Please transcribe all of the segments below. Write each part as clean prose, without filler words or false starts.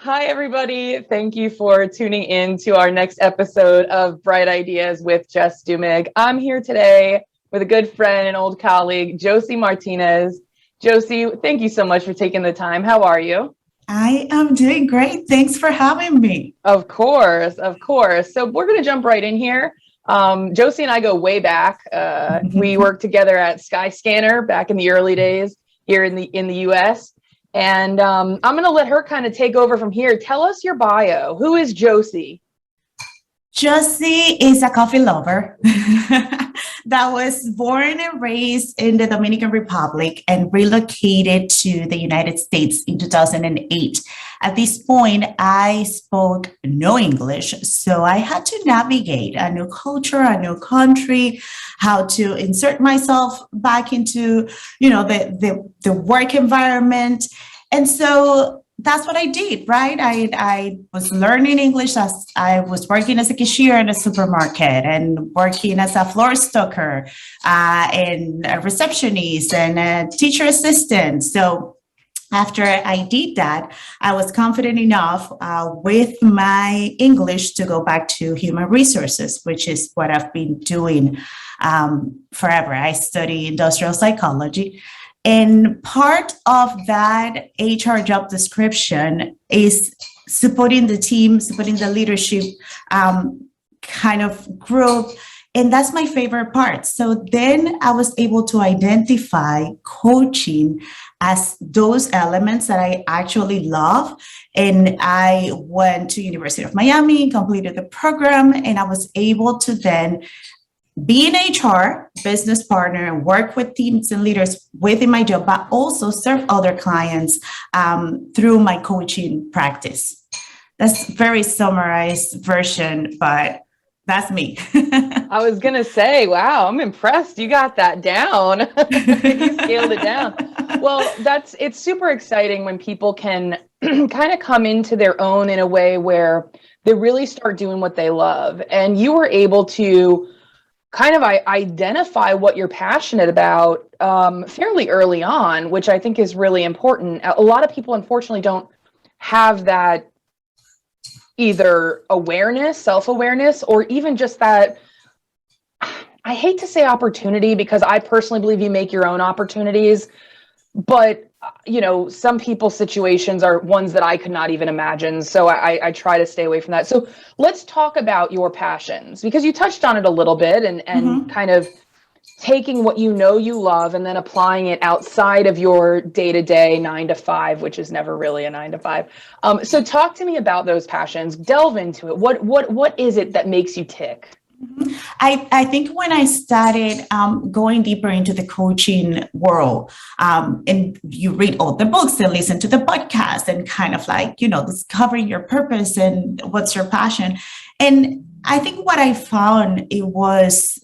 Hi, everybody. Thank you for tuning in to our next episode of Bright Ideas with Jess Dumig. I'm here today with a good friend and old colleague, Josy Martinez. Josy, thank you so much for taking the time. How are you? I am doing great. Thanks for having me. Of course, of course. So we're going to jump right in here. Josy and I go way back. We worked together at Skyscanner back in the early days here in the US. And I'm going to let her kind of take over from here. Tell us your bio. Who is Josy? Josy is a coffee lover that was born and raised in the Dominican Republic and relocated to the United States in 2008. At this point, I spoke no English, so I had to navigate a new culture, a new country, how to insert myself back into, the work environment. And so that's what I did, right? I was learning English as I was working as a cashier in a supermarket and working as a floor stocker and a receptionist and a teacher assistant. So after I did that, I was confident enough with my English to go back to human resources, which is what I've been doing forever. I study industrial psychology. And part of that HR job description is supporting the team, supporting the leadership kind of group. And that's my favorite part. So then I was able to identify coaching as those elements that I actually love. And I went to University of Miami, completed the program, and I was able to then be an HR business partner and work with teams and leaders within my job, but also serve other clients through my coaching practice. That's a very summarized version, but that's me. I was going to say, wow, I'm impressed. You got that down. You scaled it down. Well, it's super exciting when people can kind of come into their own in a way where they really start doing what they love. And you were able to kind of identify what you're passionate about fairly early on, which I think is really important. A lot of people, unfortunately, don't have that either awareness, self-awareness, or even just that, I hate to say opportunity because I personally believe you make your own opportunities, but some people's situations are ones that I could not even imagine. So I try to stay away from that. So let's talk about your passions, because you touched on it a little bit and kind of taking what you love and then applying it outside of your day-to-day 9 to 5, which is never really a 9 to 5. So talk to me about those passions. Delve into it. What is it that makes you tick? I think when I started going deeper into the coaching world, and you read all the books and listen to the podcast and kind of like, discovering your purpose and what's your passion. And I think what I found, it was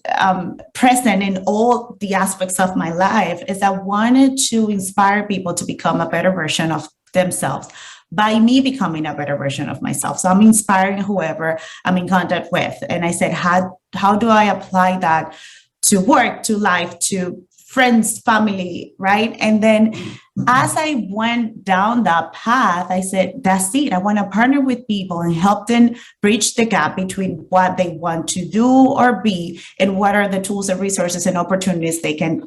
present in all the aspects of my life, is I wanted to inspire people to become a better version of themselves by me becoming a better version of myself. So I'm inspiring whoever I'm in contact with. And I said, how do I apply that to work, to life, to friends, family, right? And then as I went down that path, I said, that's it. I want to partner with people and help them bridge the gap between what they want to do or be and what are the tools and resources and opportunities they can,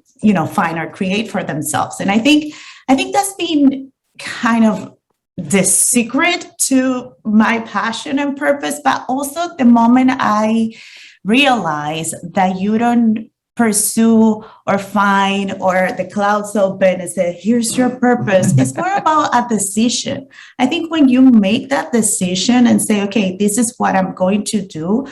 find or create for themselves. And I think that's been kind of the secret to my passion and purpose, but also the moment I realized that you don't pursue or find or the clouds open and say, here's your purpose. It's more about a decision. I think when you make that decision and say, okay, this is what I'm going to do,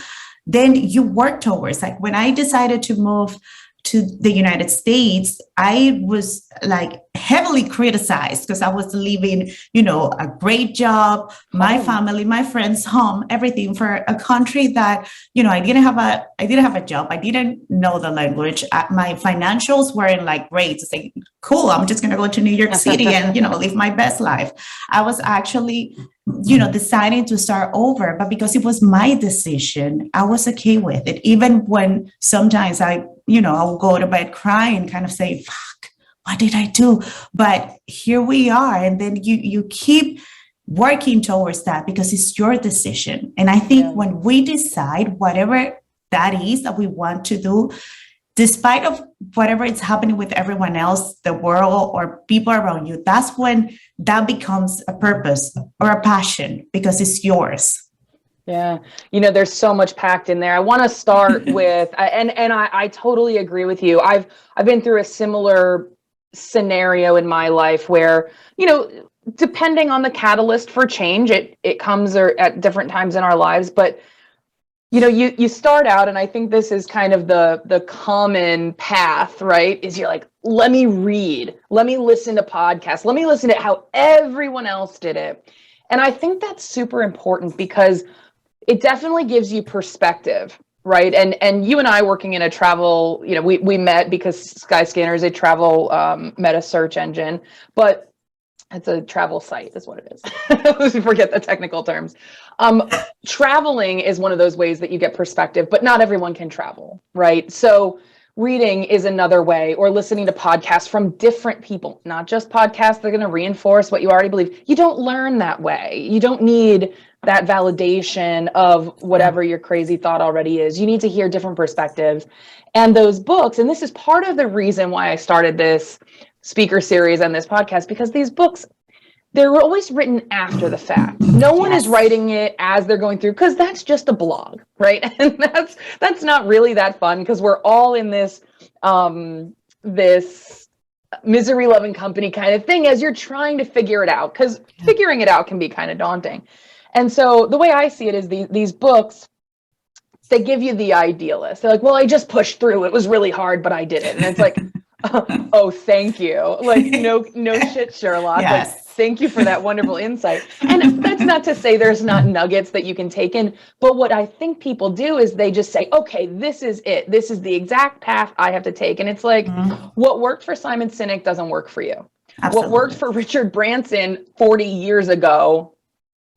then you work towards. Like when I decided to move to the United States, I was like heavily criticized because I was leaving, a great job, my family, my friends, home, everything for a country that, I didn't have a job. I didn't know the language. My financials weren't like great. It's like, cool, I'm just going to go to New York City and, live my best life. I was actually, deciding to start over, but because it was my decision, I was okay with it. Even when sometimes I will go to bed crying, kind of say, fuck, what did I do? But here we are. And then you keep working towards that because it's your decision. And I think when we decide whatever that is that we want to do, despite of whatever is happening with everyone else, the world or people around you, that's when that becomes a purpose or a passion because it's yours. Yeah. There's so much packed in there. I want to start with, and I totally agree with you. I've been through a similar scenario in my life where, depending on the catalyst for change, it comes at different times in our lives, but you start out, and I think this is kind of the common path, right? Is you're like, let me read, let me listen to podcasts, let me listen to how everyone else did it. And I think that's super important because it definitely gives you perspective, right? And you and I working in a travel, we met because Skyscanner is a travel meta search engine, but it's a travel site is what it is. Forget the technical terms. Traveling is one of those ways that you get perspective, but not everyone can travel, right? So reading is another way, or listening to podcasts from different people, not just podcasts that are going to reinforce what you already believe. You don't learn that way. You don't need that validation of whatever your crazy thought already is. You need to hear different perspectives. And those books, and this is part of the reason why I started this speaker series and this podcast, because these books, they're always written after the fact. No one is writing it as they're going through, because that's just a blog, right? And that's not really that fun, because we're all in this this misery loving company kind of thing as you're trying to figure it out, because figuring it out can be kind of daunting. And so the way I see it is these books, they give you the idealist. They're like, well, I just pushed through. It was really hard, but I did it. And it's like, oh, thank you. Like, no shit, Sherlock. Like, thank you for that wonderful insight. And that's not to say there's not nuggets that you can take in. But what I think people do is they just say, okay, this is it. This is the exact path I have to take. And it's like, what worked for Simon Sinek doesn't work for you. Absolutely. What worked for Richard Branson 40 years ago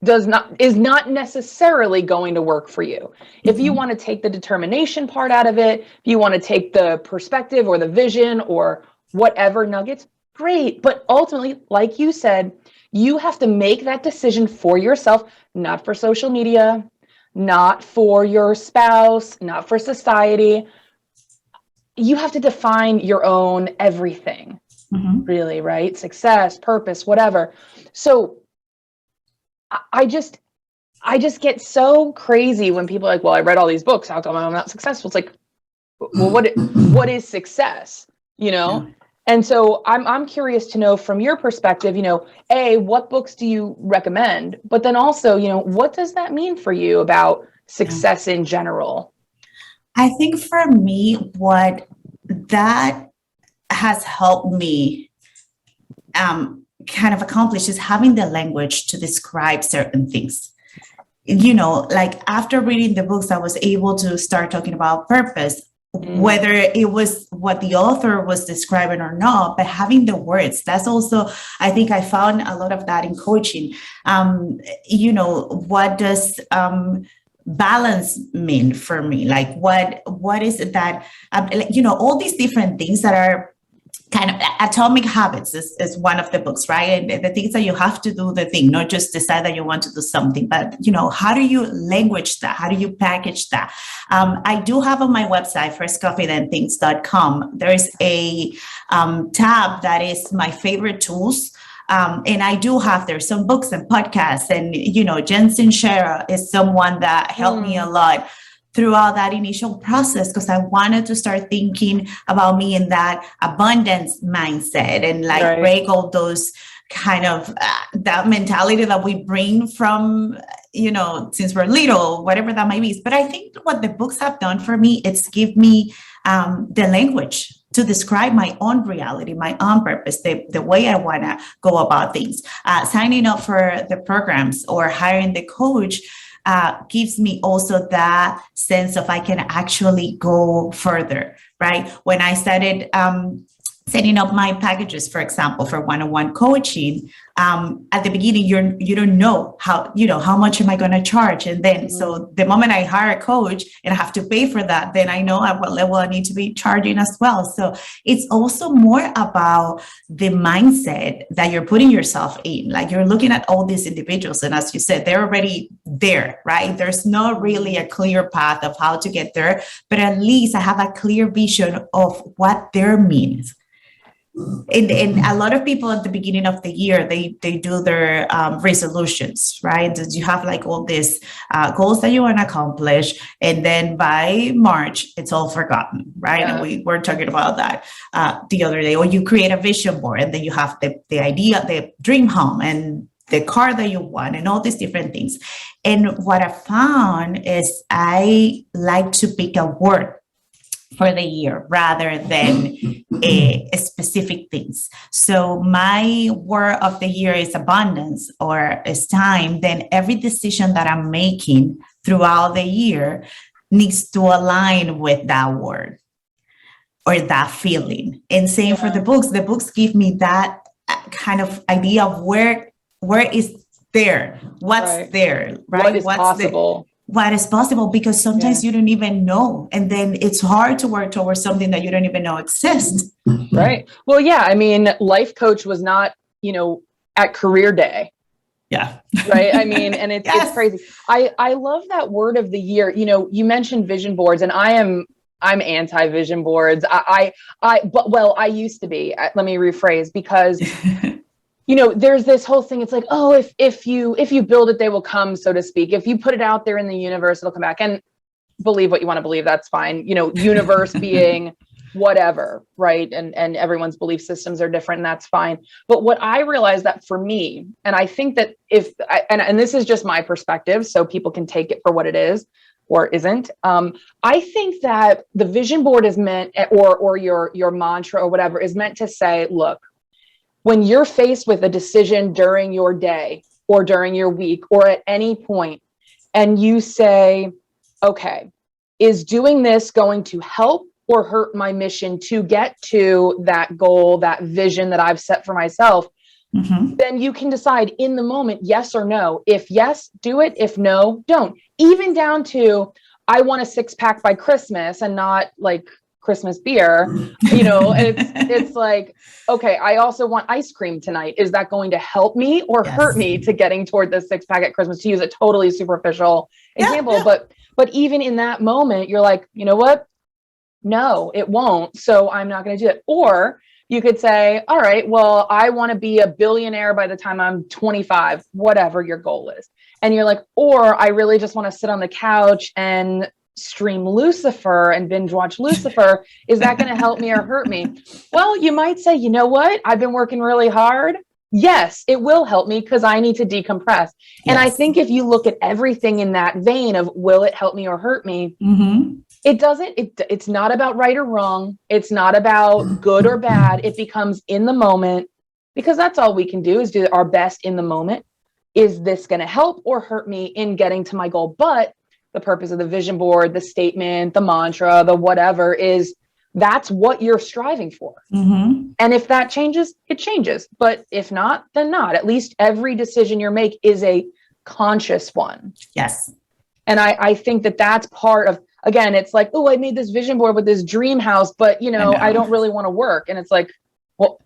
is not necessarily going to work for you. If you want to take the determination part out of it, if you want to take the perspective or the vision or whatever nuggets, great. But ultimately, like you said, you have to make that decision for yourself, not for social media, not for your spouse, not for society. You have to define your own everything, really, right? Success, purpose, whatever. So I just get so crazy when people are like, well, I read all these books, how come I'm not successful? It's like, well, what is success? And so I'm curious to know from your perspective, what books do you recommend? But then also, what does that mean for you about success in general? I think for me, what that has helped me kind of accomplish is having the language to describe certain things. Like after reading the books, I was able to start talking about purpose, whether it was what the author was describing or not, but having the words, that's also, I think I found a lot of that in coaching. What does balance mean for me? Like what is it that, all these different things that are kind of Atomic Habits is one of the books, right? And the things that you have to do the thing, not just decide that you want to do something, but, how do you language that? How do you package that? I do have on my website, firstcoffeethenthings.com, there is a tab that is my favorite tools. And I do have there some books and podcasts, and, Jensen Shera is someone that helped me a lot throughout that initial process, because I wanted to start thinking about me in that abundance mindset and break all those kind of that mentality that we bring from, since we're little, whatever that might be. But I think what the books have done for me, it's give me the language to describe my own reality, my own purpose, the way I want to go about things. Signing up for the programs or hiring the coach gives me also that sense of I can actually go further, right? When I started setting up my packages, for example, for one-on-one coaching, at the beginning, you don't know how much am I going to charge? And then, so the moment I hire a coach and I have to pay for that, then I know at what level I need to be charging as well. So it's also more about the mindset that you're putting yourself in. Like, you're looking at all these individuals, and as you said, they're already there, right? There's not really a clear path of how to get there, but at least I have a clear vision of what their means. And a lot of people at the beginning of the year, they do their resolutions, right? You have like all these goals that you want to accomplish, and then by March, it's all forgotten, right? Yeah. And we were talking about that the other day. Or you create a vision board, and then you have the idea, the dream home, and the car that you want, and all these different things. And what I found is I like to pick a word for the year rather than a specific things. So my word of the year is abundance or is time. Then every decision that I'm making throughout the year needs to align with that word or that feeling. And same for the books. The books give me that kind of idea of where is there, what's there, right? What is possible. What is possible, because sometimes you don't even know. And then it's hard to work towards something that you don't even know exists. Right. Well, yeah. I mean, Life Coach was not, at career day. Yeah. Right. I mean, and it's crazy. I love that word of the year. You mentioned vision boards, and I'm anti vision boards. I used to be. Let me rephrase, because there's this whole thing. It's like, oh, if you build it, they will come, so to speak. If you put it out there in the universe, it'll come back. And believe what you want to believe. That's fine. Universe being whatever, right? And everyone's belief systems are different, and that's fine. But what I realized that for me, and I think that and this is just my perspective, so people can take it for what it is or isn't. I think that the vision board is meant, or your mantra or whatever, is meant to say, look, when you're faced with a decision during your day or during your week or at any point, and you say, okay, is doing this going to help or hurt my mission to get to that goal, that vision that I've set for myself? Mm-hmm. Then you can decide in the moment, yes or no. If yes, do it. If no, don't. Even down to, I want a 6-pack by Christmas, and not like Christmas beer, it's like, okay, I also want ice cream tonight. Is that going to help me or hurt me to getting toward the 6-pack at Christmas, to use a totally superficial example? Yeah. But even in that moment, you're like, you know what? No, it won't. So I'm not going to do it. Or you could say, all right, well, I want to be a billionaire by the time I'm 25, whatever your goal is. And you're like, or I really just want to sit on the couch and stream Lucifer and binge watch Lucifer. Is that going to help me or hurt me? Well, you might say, you know what? I've been working really hard. Yes, it will help me because I need to decompress. Yes. And I think if you look at everything in that vein of, will it help me or hurt me? Mm-hmm. It doesn't. It's not about right or wrong. It's not about good or bad. It becomes in the moment, because that's all we can do, is do our best in the moment. Is this going to help or hurt me in getting to my goal? But the purpose of the vision board, the statement, the mantra, the whatever, is that's what you're striving for. Mm-hmm. And if that changes, it changes. But if not, then not. At least every decision you make is a conscious one. Yes. And I think that that's part of, again, it's like, oh, I made this vision board with this dream house, but I don't really want to work. And it's like, well,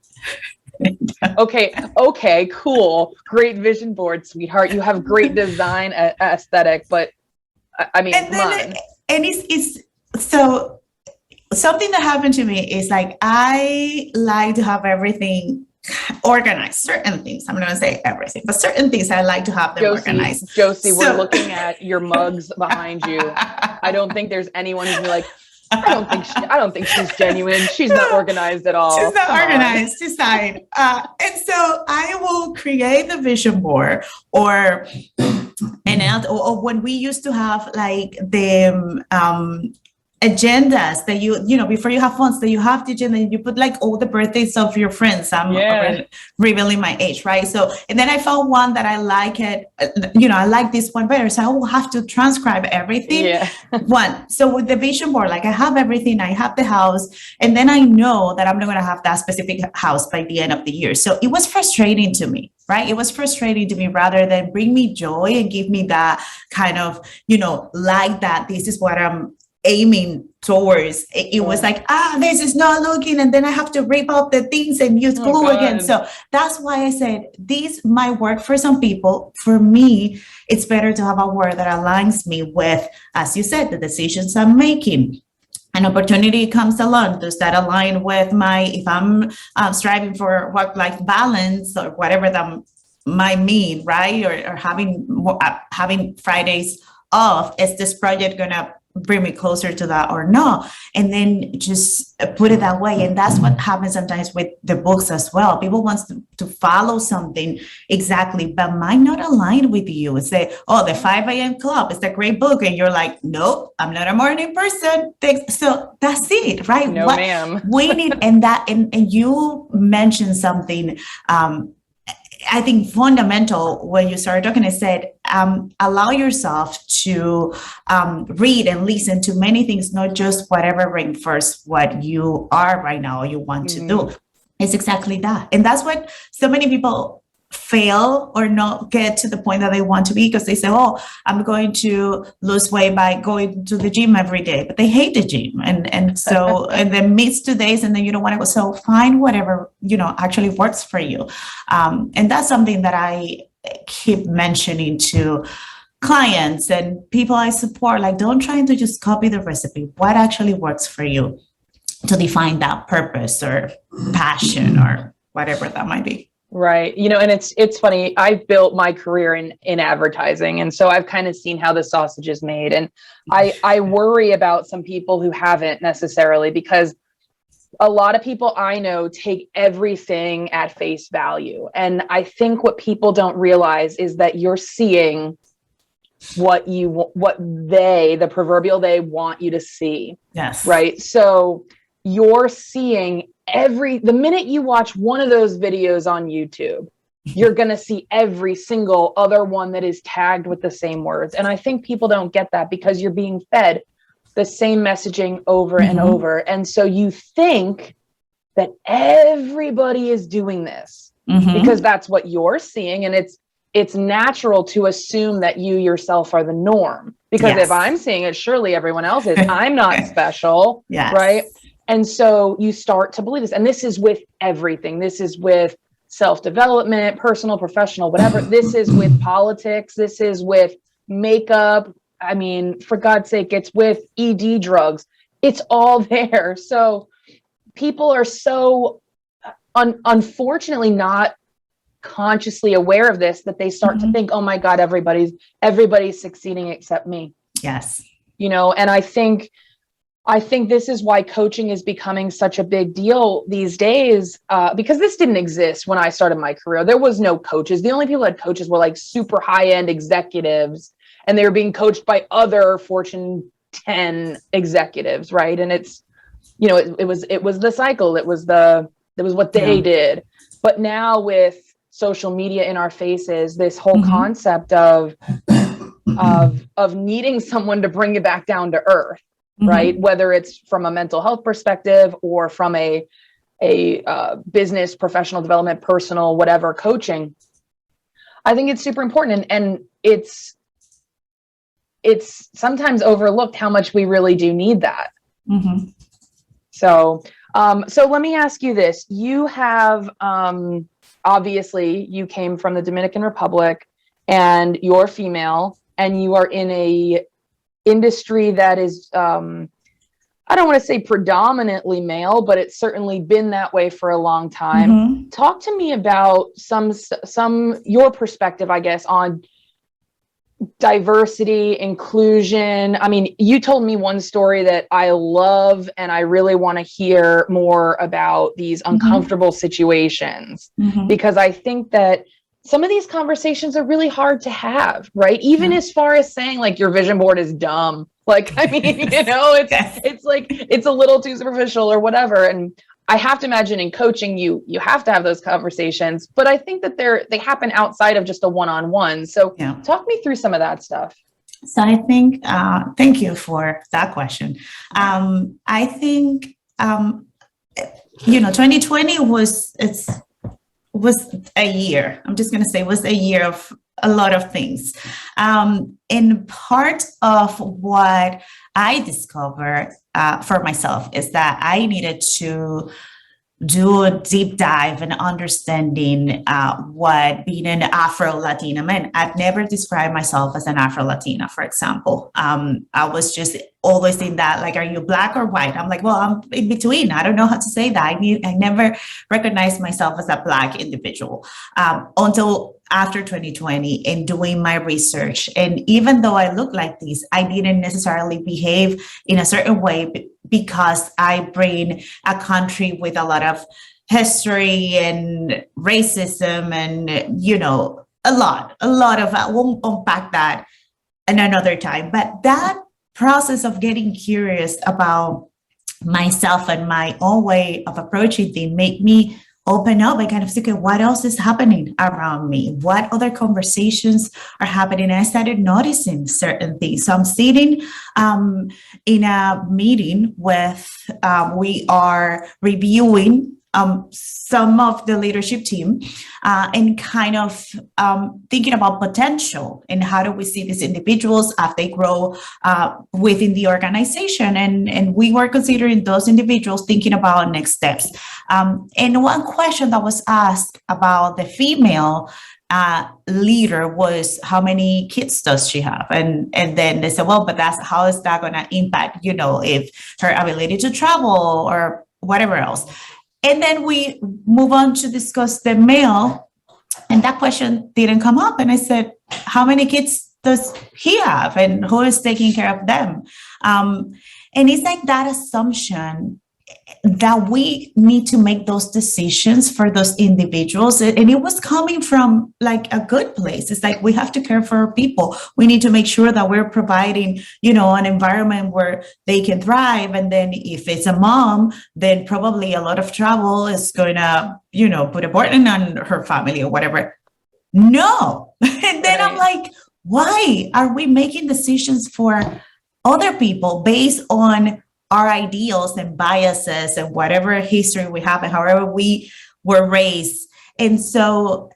okay, cool. Great vision board, sweetheart. You have great design aesthetic, but I mean, and it's so something that happened to me is like, I like to have everything organized. Certain things, I'm not going to say everything, but certain things I like to have them organized. Josy, we're looking at your mugs behind you. I don't think there's anyone who's like, I don't think she's genuine. She's not organized at all. She's not organized. Decide. And so I will create the vision board, or when we used to have like the agendas that before you have phones, that you have the agenda and you put like all the birthdays of your friends. I'm already revealing my age, right? So, and then I found one that I like it, I like this one better. So I will have to transcribe everything. Yeah. One. So with the vision board, like I have everything, I have the house, and then I know that I'm not going to have that specific house by the end of the year. So it was frustrating to me, right? It was frustrating to me rather than bring me joy and give me that kind of, like that this is what I'm aiming towards. It was like, this is not looking, and then I have to rip out the things and use glue again. So that's why I said these might work for some people. For me, it's better to have a word that aligns me with, as you said, the decisions I'm making. An opportunity comes along, does that align with if I'm striving for work-life balance or whatever that might mean, right? Or having Fridays off, is this project gonna bring me closer to that or not? And then just put it that way. And that's what happens sometimes with the books as well. People want to follow something exactly, but might not align with you. Say, the 5 a.m. club is a great book. And you're like, nope, I'm not a morning person. So that's it, right? No, ma'am. We need, and you mentioned something, I think fundamental when you started talking. I said, allow yourself to read and listen to many things, not just whatever reinforces what you are right now or you want to do. It's exactly that. And that's what so many people fail or not get to the point that they want to be, because they say, I'm going to lose weight by going to the gym every day, but they hate the gym. And so, and then miss 2 days and then you don't want to go. So find whatever, actually works for you. And that's something that I keep mentioning to clients and people I support. Like, don't try to just copy the recipe. What actually works for you to define that purpose or passion or whatever that might be. Right. And it's funny. I've built my career in advertising. And so I've kind of seen how the sausage is made. And I worry about some people who haven't necessarily, because a lot of people I know take everything at face value. And I think what people don't realize is that you're seeing what the proverbial they want you to see. Yes. Right. So you're seeing the minute you watch one of those videos on YouTube, you're going to see every single other one that is tagged with the same words. And I think people don't get that because you're being fed the same messaging over and over. And so you think that everybody is doing this because that's what you're seeing. And it's natural to assume that you yourself are the norm, because if I'm seeing it, surely everyone else is. I'm not special. Right. And so you start to believe this. And this is with everything. This is with self-development, personal, professional, whatever. This is with politics. This is with makeup. I mean, for God's sake, it's with ED drugs. It's all there. So people are so unfortunately not consciously aware of this, that they start to think, oh my God, everybody's succeeding except me. Yes. And I think this is why coaching is becoming such a big deal these days, because this didn't exist when I started my career. There was no coaches. The only people that had coaches were like super high-end executives, and they were being coached by other Fortune 10 executives, right? And it's, it was the cycle. It was what they did. But now with social media in our faces, this whole concept of needing someone to bring you back down to earth. Right. Whether it's from a mental health perspective or from a business, professional development, personal, whatever coaching, I think it's super important. And it's sometimes overlooked how much we really do need that. So let me ask you this. You have, obviously you came from the Dominican Republic and you're female and you are in a industry that is, I don't want to say predominantly male, but it's certainly been that way for a long time. Talk to me about your perspective, I guess, on diversity, inclusion. I mean, you told me one story that I love, and I really want to hear more about these uncomfortable situations, because I think that some of these conversations are really hard to have, right? Even as far as saying like your vision board is dumb. Like, I mean, Yes. it's like, it's a little too superficial or whatever. And I have to imagine in coaching, you have to have those conversations, but I think that they happen outside of just a one-on-one. So Yeah. talk me through some of that stuff. So I think, thank you for that question. I think, 2020 was a year. I'm just going to say was a year of a lot of things. And part of what I discovered for myself is that I needed to do a deep dive in understanding what being an Afro-Latina meant. I've never described myself as an Afro-Latina, for example. I was just always in that, like, are you Black or white? I'm like, well, I'm in between. I don't know how to say that. I never recognized myself as a Black individual until after 2020 and doing my research. And even though I look like this, I didn't necessarily behave in a certain way because I bring a country with a lot of history and racism and, a lot of, I won't unpack that in another time. But that process of getting curious about myself and my own way of approaching things made me open up and kind of say, okay, what else is happening around me? What other conversations are happening? And I started noticing certain things. So I'm sitting in a meeting with, we are reviewing some of the leadership team and kind of thinking about potential and how do we see these individuals as they grow within the organization. And we were considering those individuals thinking about next steps. And one question that was asked about the female leader was, how many kids does she have? And then they said, well, but how is that going to impact, if her ability to travel or whatever else. And then we move on to discuss the male, and that question didn't come up. And I said, how many kids does he have and who is taking care of them? And it's like that assumption that we need to make those decisions for those individuals. And it was coming from like a good place. It's like, we have to care for our people. We need to make sure that we're providing, an environment where they can thrive. And then if it's a mom, then probably a lot of travel is going to, put a burden on her family or whatever. No. And then I'm like, why are we making decisions for other people based on our ideals and biases and whatever history we have and however we were raised? And so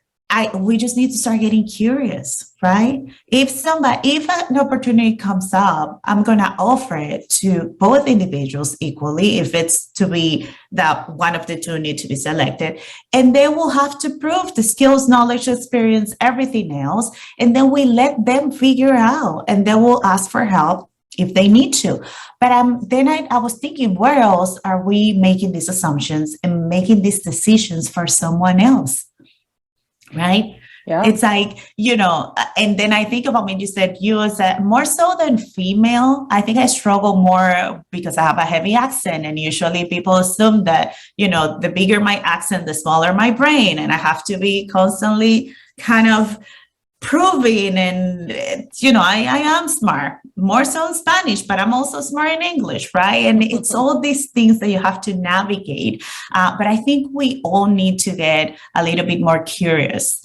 we just need to start getting curious, right? If an opportunity comes up, I'm going to offer it to both individuals equally, if it's to be that one of the two need to be selected. And they will have to prove the skills, knowledge, experience, everything else. And then we let them figure out, and they will ask for help if they need to. But then I was thinking, where else are we making these assumptions and making these decisions for someone else? Right? Yeah. It's like, and then I think about when you said more so than female, I think I struggle more because I have a heavy accent, and usually people assume that, the bigger my accent, the smaller my brain, and I have to be constantly kind of proving. And I am smart, more so in Spanish, but I'm also smart in English, right? And it's all these things that you have to navigate. But I think we all need to get a little bit more curious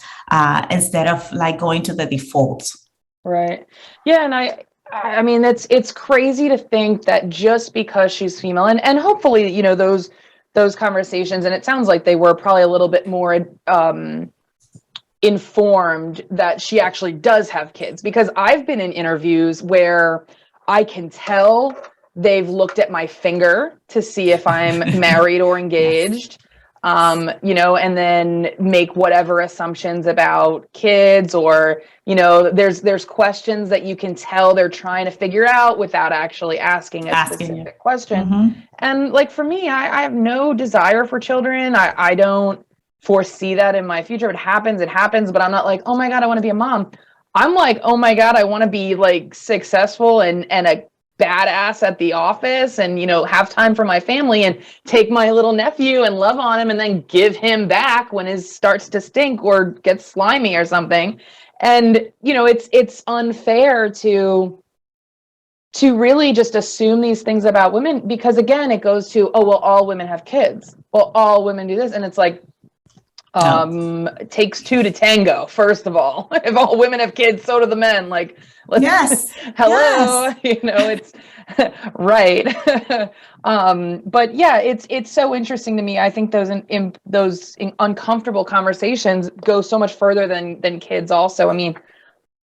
instead of like going to the default. Right. Yeah. And I mean, it's crazy to think that just because she's female, and hopefully, those conversations, and it sounds like they were probably a little bit more informed that she actually does have kids, because I've been in interviews where I can tell they've looked at my finger to see if I'm married or engaged, and then make whatever assumptions about kids, or, there's questions that you can tell they're trying to figure out without actually asking a specific question. Mm-hmm. And like, for me, I have no desire for children. I don't foresee that in my future. It happens, but I'm not like, oh my God, I want to be a mom. I'm like, oh my God, I want to be like successful and a badass at the office, and, have time for my family, and take my little nephew and love on him, and then give him back when his starts to stink or gets slimy or something. And, it's unfair to to really just assume these things about women, because again, it goes to, oh, well, all women have kids. Well, all women do this. And it's like, it takes two to tango, first of all. If all women have kids, so do the men. Like, let's, Yes. hello, it's right. But yeah, it's so interesting to me. I think those uncomfortable conversations go so much further than kids also. I mean,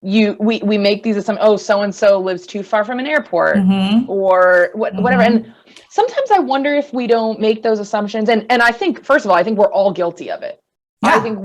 we make these assumptions, oh, so and so lives too far from an airport, or whatever. And sometimes I wonder if we don't make those assumptions. And I think, first of all, I think we're all guilty of it. Yeah. I think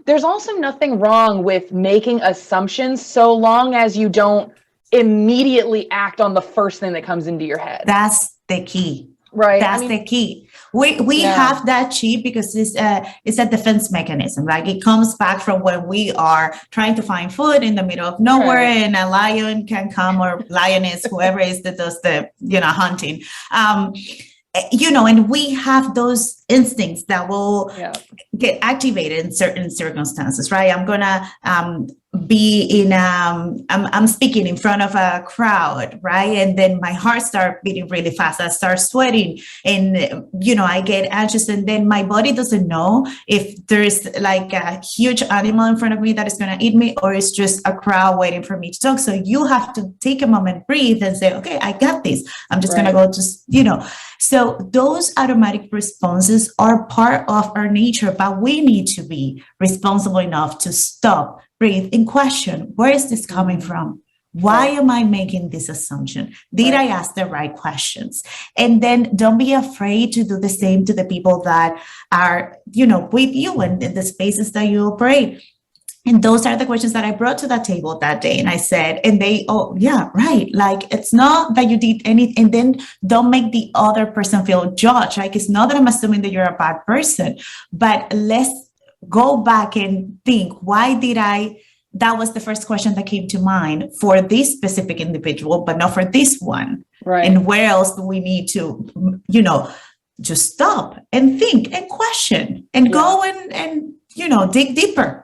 there's also nothing wrong with making assumptions, so long as you don't immediately act on the first thing that comes into your head. That's the key. Right. That's the key. We have that cheat because it's a defense mechanism. Like, it comes back from when we are trying to find food in the middle of nowhere, and a lion can come, or lioness, whoever is that does the hunting. And we have those instincts that will get activated in certain circumstances, right? I'm gonna be I'm speaking in front of a crowd, right? And then my heart starts beating really fast. I start sweating, and I get anxious, and then my body doesn't know if there's like a huge animal in front of me that is going to eat me, or it's just a crowd waiting for me to talk. So you have to take a moment, breathe, and say, okay, I got this. I'm just going to go to, So those automatic responses are part of our nature, but we need to be responsible enough to stop, breathe, and question, where is this coming from? Why am I making this assumption? Did I ask the right questions? And then don't be afraid to do the same to the people that are, with you and in the spaces that you operate. And those are the questions that I brought to that table that day. And I said, and they, oh, yeah, right. Like, it's not that you did anything. And then don't make the other person feel judged. Like, it's not that I'm assuming that you're a bad person, but let's go back and think, that was the first question that came to mind for this specific individual, but not for this one. Right. And where else do we need to, just stop and think and question and go and dig deeper.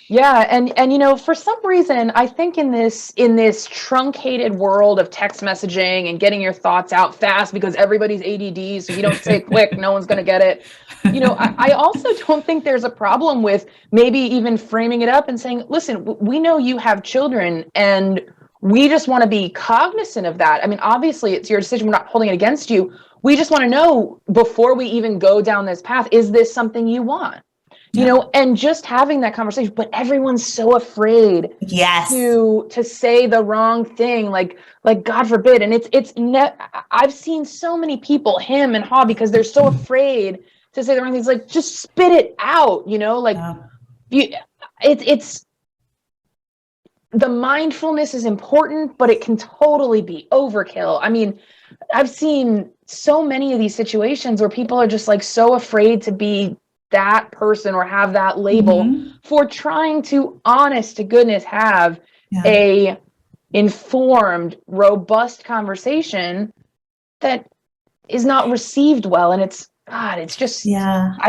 Yeah. And for some reason, I think in this truncated world of text messaging and getting your thoughts out fast because everybody's ADD, so you don't say quick, no one's going to get it. I also don't think there's a problem with maybe even framing it up and saying, listen, we know you have children, and we just want to be cognizant of that. I mean, obviously it's your decision. We're not holding it against you. We just want to know, before we even go down this path, is this something you want? And just having that conversation, but everyone's so afraid to say the wrong thing, like God forbid. And I've seen so many people hem and haw because they're so afraid to say the wrong things. Like, just spit it out, it's the mindfulness is important, but it can totally be overkill. I mean, I've seen so many of these situations where people are just like so afraid to be that person or have that label for trying to, honest to goodness, have a informed, robust conversation that is not received well. And it's just, I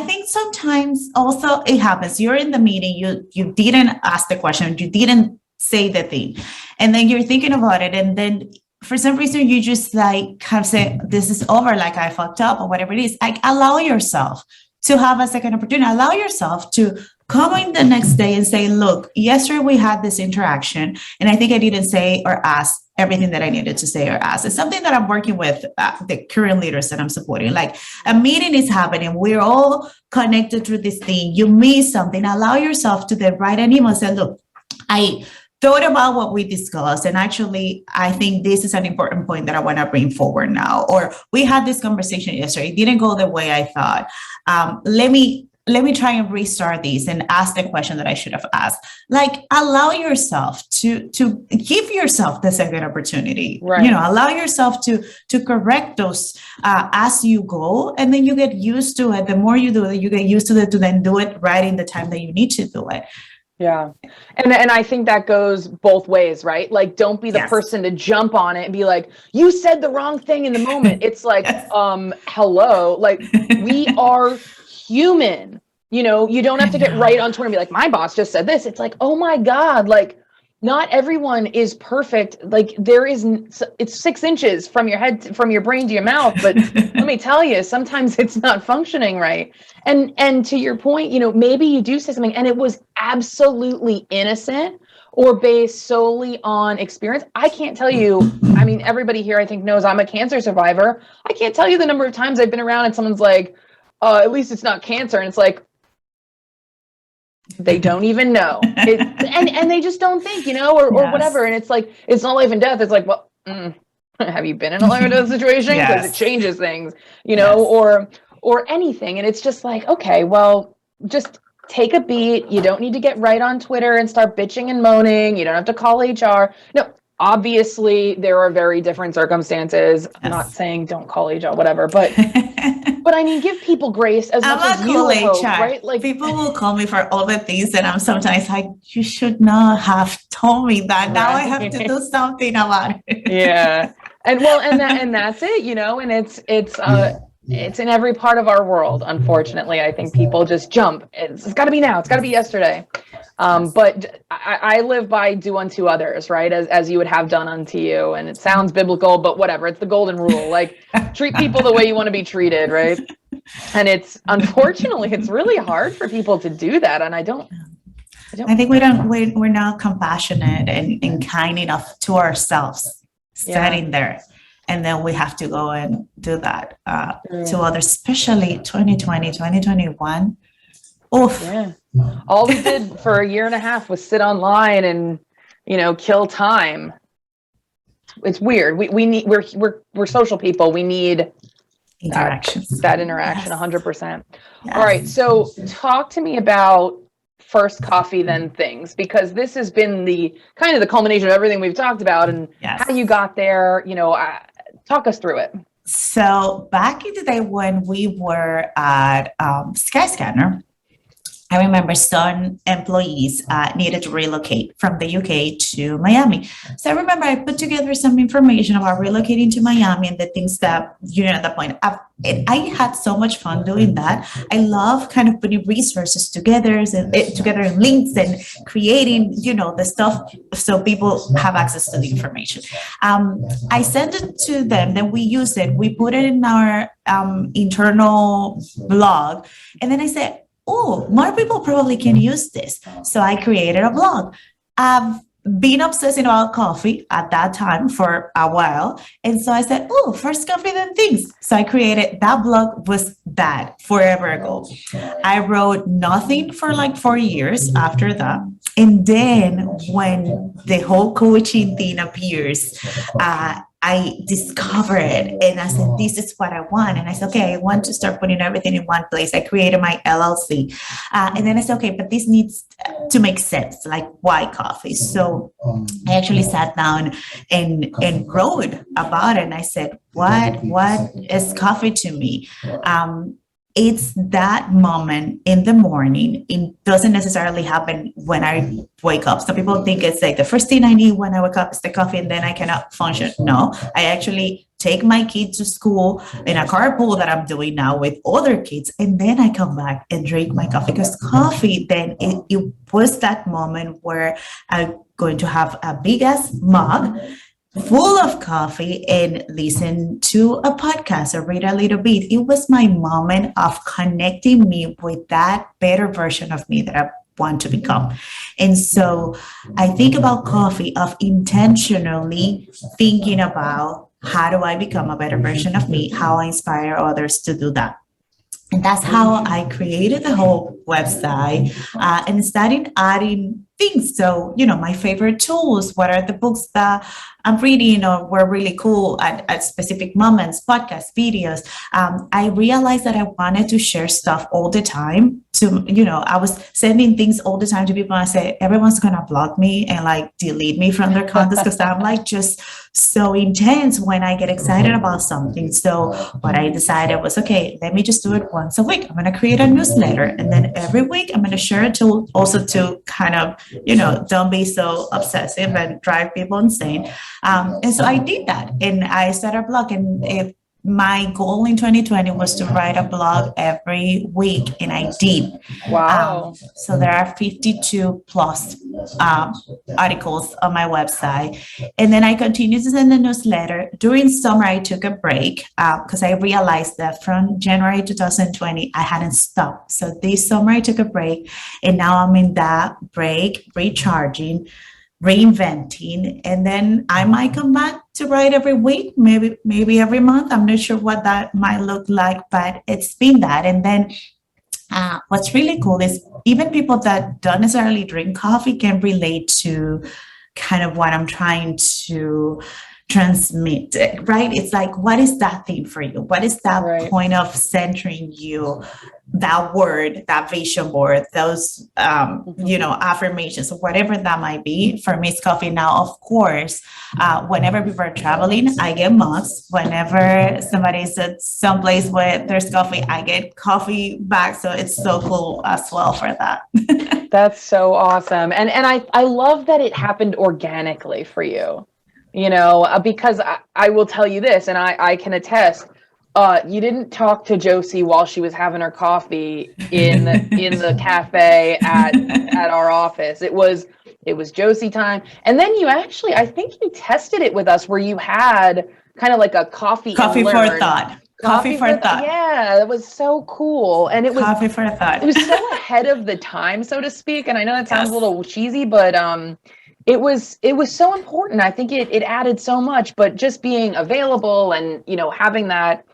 think sometimes also it happens. You're in the meeting, you didn't ask the question, you didn't say the thing, and then you're thinking about it, and then for some reason you just like kind of say, this is over, like I fucked up or whatever it is. Like, allow yourself to have a second opportunity. Allow yourself to come in the next day and say, look, yesterday we had this interaction, and I think I didn't say or ask everything that I needed to say or ask. It's something that I'm working with the current leaders that I'm supporting. Like, a meeting is happening. We're all connected through this thing. You miss something. Allow yourself to then write an email and say, look, I thought about what we discussed, and actually, I think this is an important point that I want to bring forward now. Or, we had this conversation yesterday. It didn't go the way I thought. Let me try and restart this and ask the question that I should have asked. Like, allow yourself to give yourself the second opportunity. Right. Allow yourself to correct those as you go, and then you get used to it. The more you do it, you get used to it to then do it right in the time that you need to do it. Yeah. And I think that goes both ways, right? Like, don't be the person to jump on it and be like, you said the wrong thing in the moment. It's like, hello, like, we are human, you don't have to get right on Twitter and be like, my boss just said this. It's like, oh my God, like, not everyone is perfect. Like it's 6 inches from your head, from your brain to your mouth. But let me tell you, sometimes it's not functioning right. And to your point, maybe you do say something and it was absolutely innocent or based solely on experience. I can't tell you, I mean, everybody here I think knows I'm a cancer survivor. I can't tell you the number of times I've been around and someone's like, at least it's not cancer. And it's like, they don't even know it, and they just don't think, or whatever. And it's like, it's not life and death. It's like, well, have you been in a life and death situation? Because it changes things, or anything. And it's just like, okay, well, just take a beat. You don't need to get right on Twitter and start bitching and moaning. You don't have to call HR. No, obviously there are very different circumstances. I'm not saying don't call HR, whatever, but I mean, give people grace as much as you hope, right? Like, people will call me for all the things, and I'm sometimes like, you should not have told me that. Right. Now I have to do something about it. Yeah, and that's it, and it's in every part of our world. Unfortunately, I think people just jump. It's got to be now. It's got to be yesterday. But I live by do unto others, right? As you would have done unto you. And it sounds biblical, but whatever. It's the golden rule. Like, treat people the way you want to be treated, right? And unfortunately, it's really hard for people to do that. And I think we're not compassionate and kind enough to ourselves sitting there. And then we have to go and do that to others, especially 2020, 2021. Oof. Yeah. All we did for a year and a half was sit online and, kill time. It's weird. We're social people. We need interactions. That interaction, 100%. Yes. All right. So talk to me about First Coffee Then Things, because this has been the kind of the culmination of everything we've talked about and how you got there. Talk us through it. So back in the day when we were at Skyscanner, I remember some employees needed to relocate from the UK to Miami. So I remember I put together some information about relocating to Miami and the things that, at that point, I had so much fun doing that. I love kind of putting resources together in links and creating, the stuff so people have access to the information. I sent it to them, then we use it. We put it in our internal blog. And then I said, oh, more people probably can use this. So I created a blog. I've been obsessing about coffee at that time for a while. And so I said, oh, First Coffee Then Things. So I created that blog. Was that forever ago. I wrote nothing for like 4 years after that. And then when the whole coaching thing appears, I discovered it and I said, this is what I want. And I said, okay, I want to start putting everything in one place. I created my LLC. And then I said, okay, but this needs to make sense. Like, why coffee? So I actually sat down and wrote about it. And I said, what is coffee to me? It's that moment in the morning. It doesn't necessarily happen when I wake up. Some people think it's like the first thing I need when I wake up is the coffee and then I cannot function. No, I actually take my kids to school in a carpool that I'm doing now with other kids. And then I come back and drink my coffee, because coffee, then it was that moment where I'm going to have a big ass mug full of coffee and listen to a podcast or read a little bit. It was my moment of connecting me with that better version of me that I want to become. And so I think about coffee of intentionally thinking about, how do I become a better version of me? How I inspire others to do that. And that's how I created the whole website and started adding things. So, my favorite tools, what are the books that I'm reading or were really cool at specific moments, podcasts, videos. I realized that I wanted to share stuff all the time. I was sending things all the time to people. And I said, everyone's going to block me and like delete me from their contacts because I'm like just so intense when I get excited about something. So what I decided was, okay, let me just do it once a week. I'm going to create a newsletter. And then every week I'm going to share a tool also to kind of, don't be so obsessive and drive people insane. And so I did that and I started a blog, and my goal in 2020 was to write a blog every week, and I did. Wow. So there are 52 plus articles on my website. And then I continued to send a newsletter. During summer, I took a break because I realized that from January 2020, I hadn't stopped. So this summer, I took a break, and now I'm in that break, recharging, reinventing, and then I might come back to write every week, maybe every month. I'm not sure what that might look like, but it's been that. And then what's really cool is even people that don't necessarily drink coffee can relate to kind of what I'm trying to transmit, right? It's like, what is that thing for you? What is that point of centering you? That word, that vision board, those, affirmations, whatever that might be. For me, it's coffee. Now, of course, whenever people are traveling, I get mugs. Whenever somebody's at someplace where there's coffee, I get coffee back. So it's so cool as well for that. That's so awesome. And I love that it happened organically for you, because I will tell you this, and I can attest. You didn't talk to Josy while she was having her coffee in the cafe at our office. It was Josy time. And then I think you tested it with us where you had kind of like a coffee for thought. Coffee for thought. Yeah, that was so cool. And it was coffee for thought. It was so ahead of the time, so to speak. And I know that sounds a little cheesy, but it was so important. I think it added so much, but just being available and, having that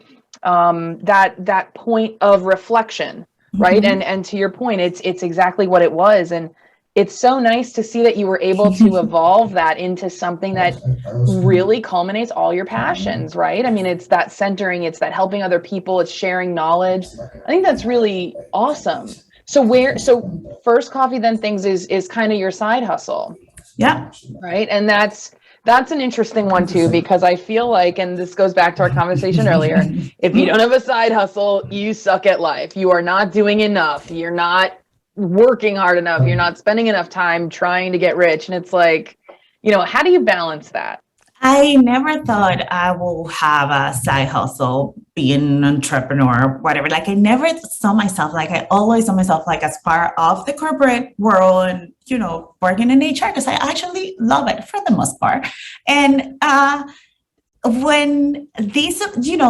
that point of reflection, right? Mm-hmm. And to your point, it's exactly what it was. And it's so nice to see that you were able to evolve that into something that really culminates all your passions, right? I mean, it's that centering, it's that helping other people, it's sharing knowledge. I think that's really awesome. So First Coffee Then Things is kind of your side hustle. Yeah. Right. And that's an interesting one too, because I feel like, and this goes back to our conversation earlier, if you don't have a side hustle, you suck at life. You are not doing enough. You're not working hard enough. You're not spending enough time trying to get rich. And it's like, how do you balance that? I never thought I will have a side hustle, be an entrepreneur, whatever. Like I never saw myself, like I always saw myself like as part of the corporate world and, working in HR because I actually love it for the most part. And when these,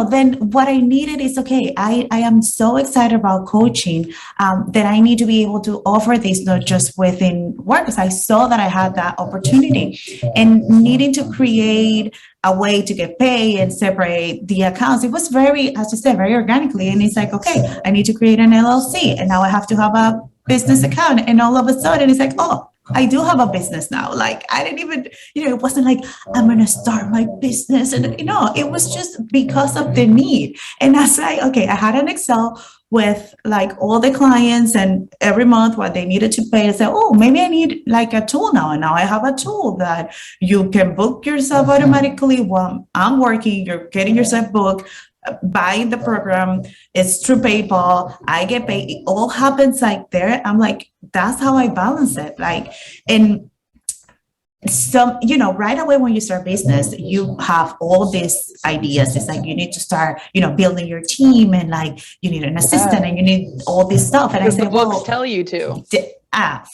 then what I needed is, okay, I am so excited about coaching that I need to be able to offer this, not just within work, because I saw that I had that opportunity and needing to create a way to get paid and separate the accounts. It was very, as you said, very organically. And it's like, okay, I need to create an LLC and now I have to have a business account. And all of a sudden it's like, oh, I do have a business now. Like I didn't even, it wasn't like I'm going to start my business. And, it was just because of the need. And I say, okay, I had an Excel with like all the clients and every month what they needed to pay. I said, oh, maybe I need like a tool now. And now I have a tool that you can book yourself automatically while I'm working. You're getting yourself booked. Buying the program, it's through PayPal, I get paid, it all happens like there. I'm like, that's how I balance it. Like, and some, right away when you start business, you have all these ideas. It's like, you need to start, building your team and like, you need an assistant and you need all this stuff. And I say, books tell you to.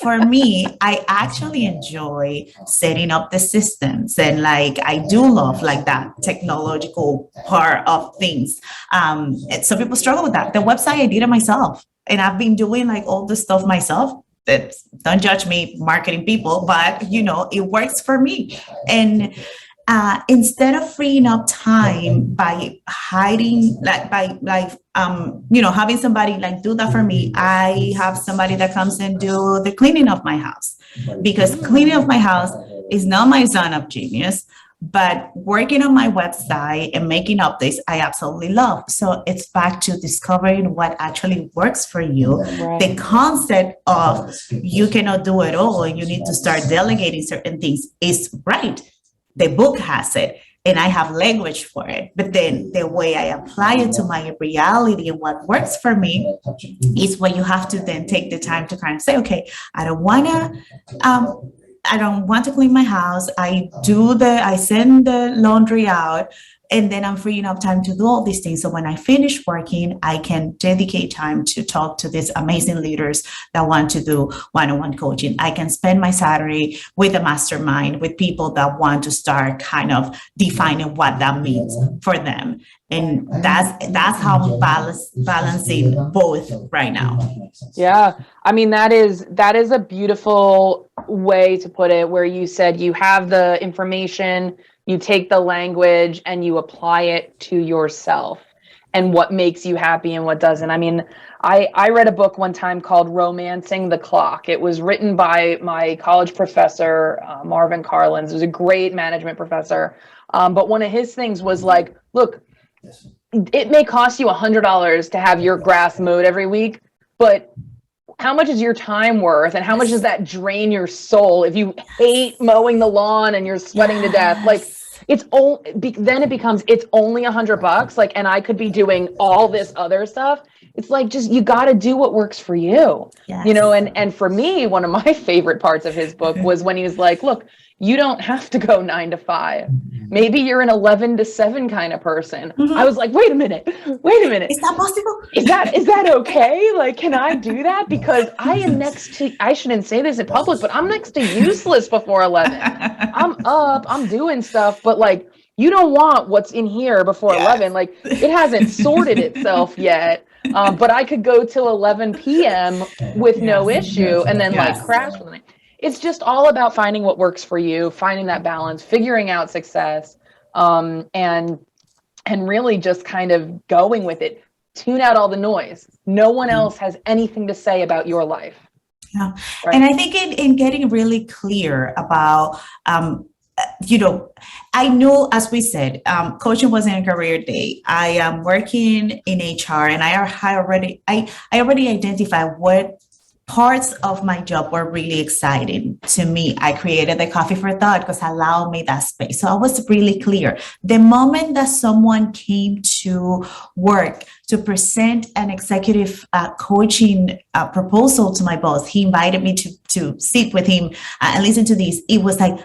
For me, I actually enjoy setting up the systems and like, I do love like that technological part of things. Some people struggle with that. The website, I did it myself and I've been doing like all the stuff myself. Don't judge me, marketing people, but it works for me. And instead of freeing up time by hiding, having somebody like do that for me, I have somebody that comes and do the cleaning of my house, because cleaning of my house is not my zone of genius, but working on my website and making updates, I absolutely love. So it's back to discovering what actually works for you. Right. The concept of you cannot do it all, you need to start delegating certain things is right. The book has it and I have language for it. But then the way I apply it to my reality and what works for me is when you have to then take the time to kind of say, okay, I don't want to clean my house. I send the laundry out And then I'm freeing up time to do all these things. So when I finish working, I can dedicate time to talk to these amazing leaders that want to do one-on-one coaching. I can spend my Saturday with a mastermind with people that want to start kind of defining what that means for them. And that's how I'm balancing both right now. Yeah. I mean, that is a beautiful way to put it, where you said you have the information, you take the language and you apply it to yourself and what makes you happy and what doesn't. I mean, I read a book one time called Romancing the Clock. It was written by my college professor, Marvin Carlins. It was a great management professor. But one of his things was like, look, it may cost you $100 to have your grass mowed every week, but how much is your time worth, and how much does that drain your soul if you hate mowing the lawn and you're sweating to death? Like, then it becomes, it's only $100, like, and I could be doing all this other stuff. It's like, just, you got to do what works for you. Yes. You know, and for me, one of my favorite parts of his book was when he was like, look, you don't have to go 9 to 5. Maybe you're an 11 to 7 kind of person. I was like, wait a minute. Is that possible? Is that okay? Like, can I do that? Because I am next to, I shouldn't say this in public, but I'm next to useless before 11. I'm up, I'm doing stuff, but like, you don't want what's in here before 11. Like, it hasn't sorted itself yet. But I could go till 11 p.m. with no issue and then like crash with it. It's just all about finding what works for you, finding that balance, figuring out success, and really just kind of going with it. Tune out all the noise. No one else has anything to say about your life. Yeah. Right? And I think in getting really clear about, I know, as we said, coaching wasn't a career day. I am working in HR, and I already identified what parts of my job were really exciting to me. I created the Coffee for Thought because it allowed me that space. So I was really clear. The moment that someone came to work to present an executive coaching proposal to my boss, he invited me to sit with him and listen to this. It was like,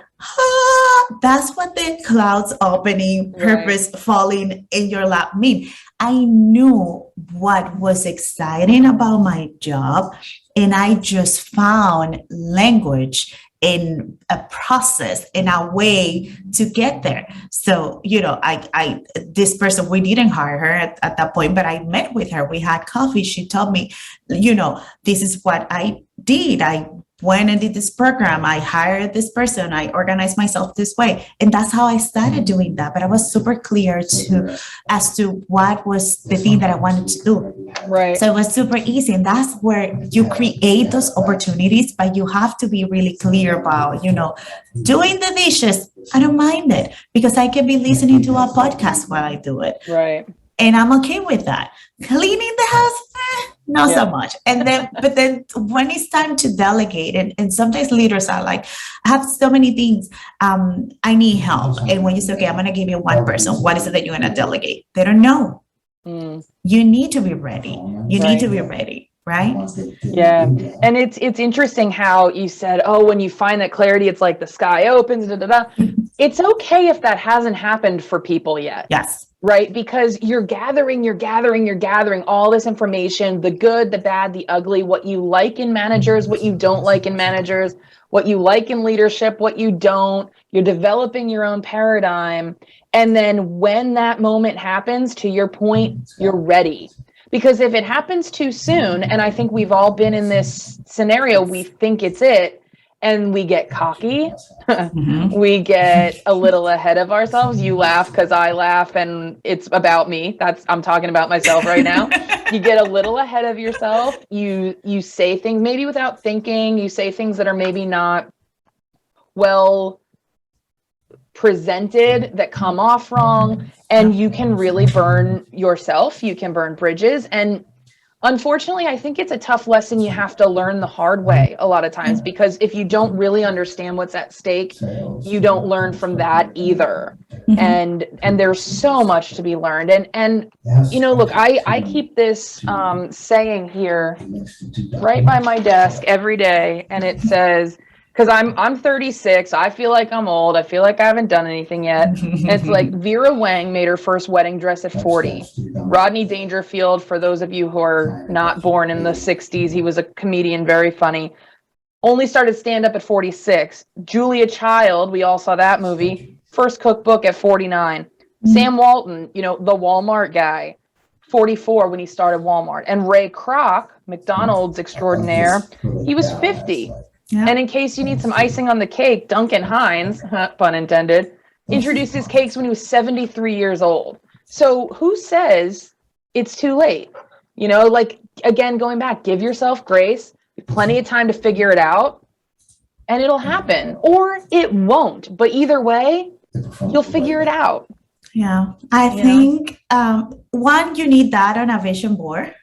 that's what the clouds opening, purpose falling in your lap mean. I knew what was exciting about my job, and I just found language in a process, in a way to get there. So, this person, we didn't hire her at that point, but I met with her. We had coffee. She told me, this is what I did. I went and did this program. I hired this person. I organized myself this way. And that's how I started doing that. But I was super clear as to what was the thing that I wanted to do. Right. So it was super easy. And that's where you create those opportunities, but you have to be really clear about, doing the dishes. I don't mind it because I can be listening to a podcast while I do it. Right. And I'm okay with that. Cleaning the house, not so much. But then when it's time to delegate, and sometimes leaders are like, I have so many things, I need help. And when you say, okay, I'm going to give you one person, what is it that you're going to delegate? They don't know. You need to be ready. You need to be ready. Right? Yeah. And it's interesting how you said, when you find that clarity, it's like the sky opens, It's okay if that hasn't happened for people yet. Yes. Right? Because you're gathering all this information, the good, the bad, the ugly, what you like in managers, what you don't like in managers, what you like in leadership, what you don't. You're developing your own paradigm. And then when that moment happens, to your point, you're ready. Because if it happens too soon, and I think we've all been in this scenario, we think it's it, and we get cocky, we get a little ahead of ourselves. You laugh because I laugh, and it's about me. I'm talking about myself right now. You get a little ahead of yourself. You say things maybe without thinking. You say things that are maybe not well presented, that come off wrong, and you can really burn yourself. You can burn bridges. And unfortunately, I think it's a tough lesson you have to learn the hard way a lot of times, because if you don't really understand what's at stake, you don't learn from that either. And there's so much to be learned. And look, I keep this saying here right by my desk every day, and it says, because I'm 36. I feel like I'm old. I feel like I haven't done anything yet. And it's like Vera Wang made her first wedding dress at 40. Rodney Dangerfield, for those of you who are not born in the 60s, he was a comedian, very funny. Only started stand-up at 46. Julia Child, we all saw that movie. First cookbook at 49. Sam Walton, the Walmart guy, 44 when he started Walmart. And Ray Kroc, McDonald's extraordinaire, he was 50. Yeah. And in case you need some icing on the cake, Duncan Hines, pun intended, introduced his cakes when he was 73 years old. So who says it's too late? Again, going back, give yourself grace. Plenty of time to figure it out, and it'll happen, or it won't. But either way, you'll figure it out. Yeah, I think one, you need that on a vision board.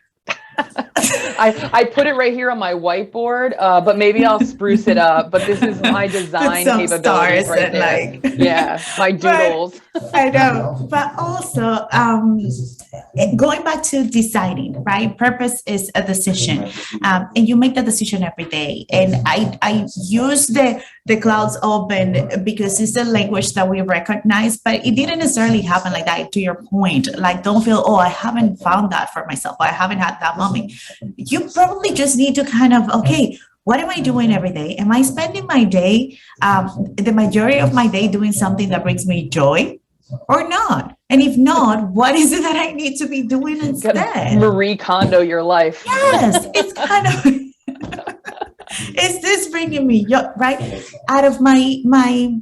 I put it right here on my whiteboard, but maybe I'll spruce it up. But this is my design capabilities right there. My doodles. I know, but also going back to deciding, right? Purpose is a decision, and you make the decision every day. And I use the clouds open because it's the language that we recognize, but it didn't necessarily happen like that. To your point, like, don't feel, I haven't found that for myself. I haven't had that moment. You probably just need to kind of, okay, what am I doing every day? Am I spending my day, the majority of my day doing something that brings me joy or not? And if not, what is it that I need to be doing instead? Marie Kondo your life. Yes, it's kind of, is this bringing me joy, right? Out of my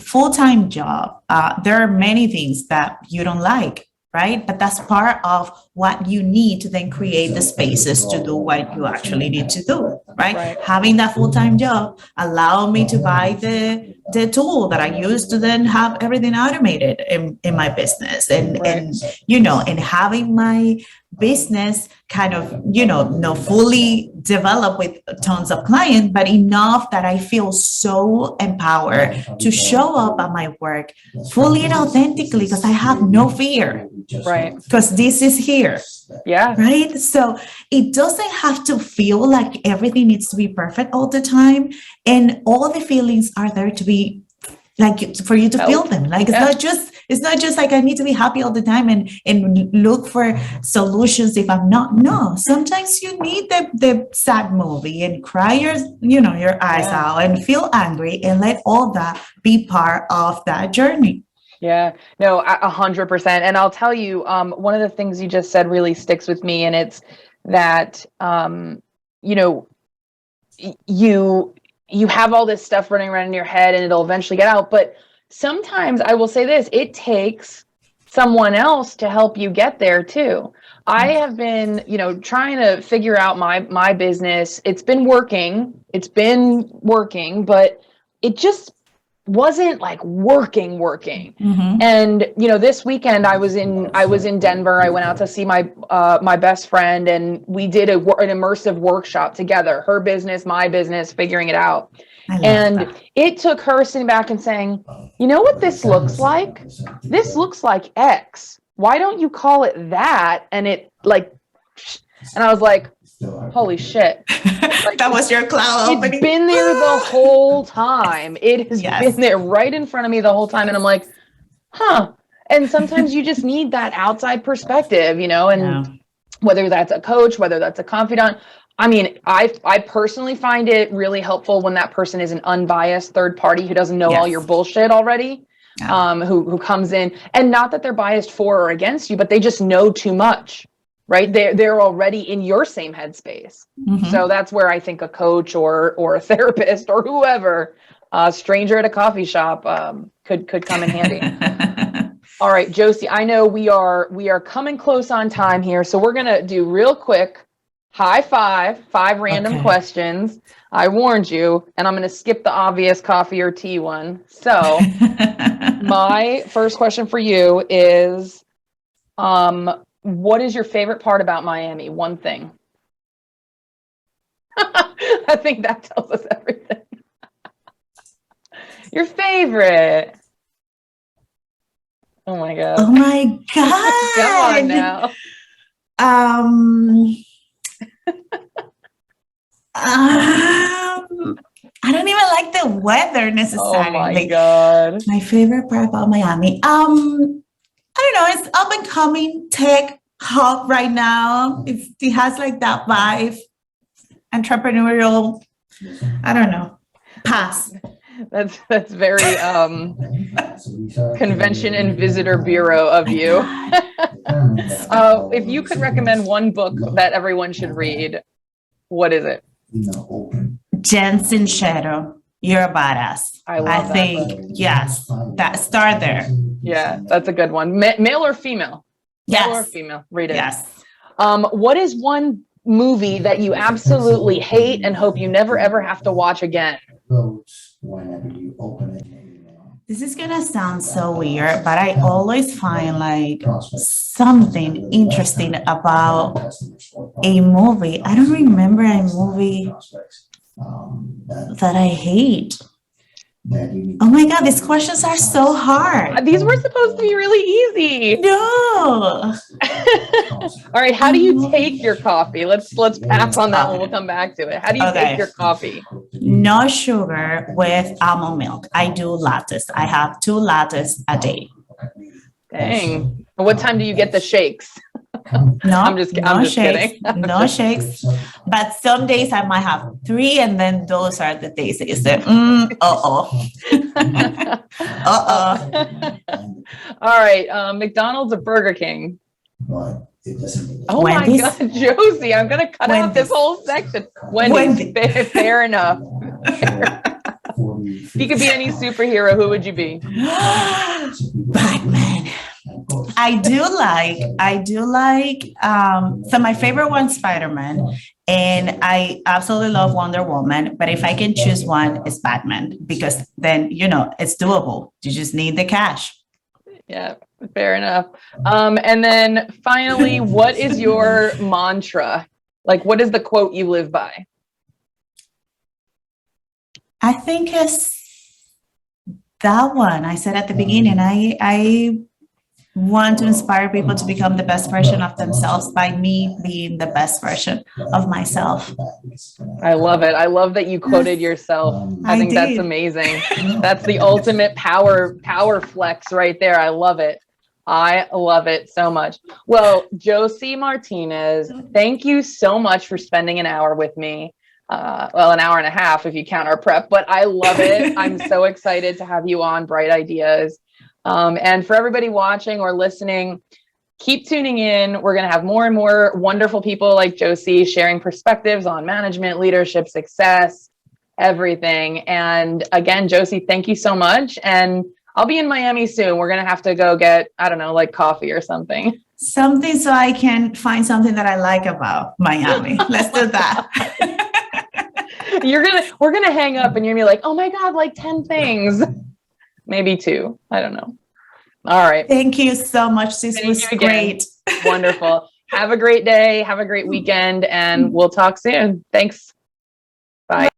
full-time job, there are many things that you don't like, right? But that's part of what you need to then create the spaces to do what you actually need to do, right? Having that full-time job allowed me to buy the tool that I use to then have everything automated in my business, and having my business kind of, not fully developed with tons of clients, but enough that I feel so empowered to show up at my work fully and authentically, because I have no fear. Right. Because this is here. Yeah. Right. So it doesn't have to feel like everything needs to be perfect all the time. And all the feelings are there to be like, for you to feel them. Like, it's not just like I need to be happy all the time and look for solutions if I'm not. No, sometimes you need the sad movie and cry your eyes out and feel angry, and let all that be part of that journey. Yeah, no, 100%. And I'll tell you, one of the things you just said really sticks with me, and it's that, you have all this stuff running around in your head and it'll eventually get out. But sometimes I will say this, it takes someone else to help you get there too. I have been, trying to figure out my business. It's been working, but it just wasn't like working. Mm-hmm. And this weekend I was in Denver. I went out to see my best friend, and we did an immersive workshop together, her business, my business, figuring it out. And it took her sitting back and saying, you know what this looks like? This looks like X. Why don't you call it that? And it and I was like, holy shit. That was your cloud opening. It's been there the whole time. It has been there right in front of me the whole time. And I'm like, And sometimes you just need that outside perspective, and whether that's a coach, whether that's a confidant. I mean, I personally find it really helpful when that person is an unbiased third party who doesn't know all your bullshit already, who comes in, and not that they're biased for or against you, but they just know too much. Right. They're already in your same headspace. Mm-hmm. So that's where I think a coach or a therapist or whoever, a stranger at a coffee shop, could come in handy. All right, Josy, I know we are coming close on time here. So we're going to do real quick high five random questions. I warned you, and I'm going to skip the obvious coffee or tea one. So my first question for you is, what is your favorite part about Miami? One thing. I think that tells us everything. Your favorite. Oh my God. Oh my God. Come on now. weather necessarily. Oh my God. My favorite part about Miami. I don't know, it's up and coming tech hub right now. It has like that vibe, entrepreneurial, I don't know, pass. That's very convention and visitor bureau of you. If you could recommend one book that everyone should read, what is it? Jensen Shadow, You're a Badass. I think, yes, that start there. Yeah, that's a good one. Male or female? Yes. Male or female? Read it. Yes. What is one movie that you absolutely hate and hope you never ever have to watch again? This is gonna sound so weird, but I always find like something interesting about a movie. I don't remember a movie that I hate. Oh my God, these questions are so hard. These were supposed to be really easy. No. All right, how do you take your coffee? Let's pass on that one. We'll come back to it. How do you take your coffee? No sugar with almond milk. I do lattes. I have 2 lattes a day. Dang. And what time do you get the shakes? No, I'm just kidding. No shakes. But some days I might have 3, and then those are the days that you say, All right, McDonald's or Burger King? Oh Wendy's. my God, Josy, I'm gonna cut out this whole section. Wendy's. Fair enough. If you could be any superhero, who would you be? Batman. I do like, so my favorite one's Spider-Man, and I absolutely love Wonder Woman, but if I can choose one, it's Batman, because then, it's doable. You just need the cash. Yeah, fair enough. And then finally, what is your mantra? Like, what is the quote you live by? I think it's that one I said at the beginning. I want to inspire people to become the best version of themselves by me being the best version of myself. I love it. I love that you quoted yourself. I think that's amazing. That's the ultimate power flex right there. I love it. I love it so much. Well, Josy Martinez, thank you so much for spending an hour with me. Well, an hour and a half if you count our prep, but I love it. I'm so excited to have you on Bright Ideas. And for everybody watching or listening, keep tuning in. We're going to have more and more wonderful people like Josy sharing perspectives on management, leadership, success, everything. And again, Josy, thank you so much. And I'll be in Miami soon. We're going to have to go get, I don't know, like coffee or something. Something so I can find something that I like about Miami. Let's do that. We're going to hang up and you're going to be like, oh my God, like 10 things. Maybe 2. I don't know. All right. Thank you so much. This was great. Wonderful. Have a great day. Have a great weekend, and we'll talk soon. Thanks. Bye.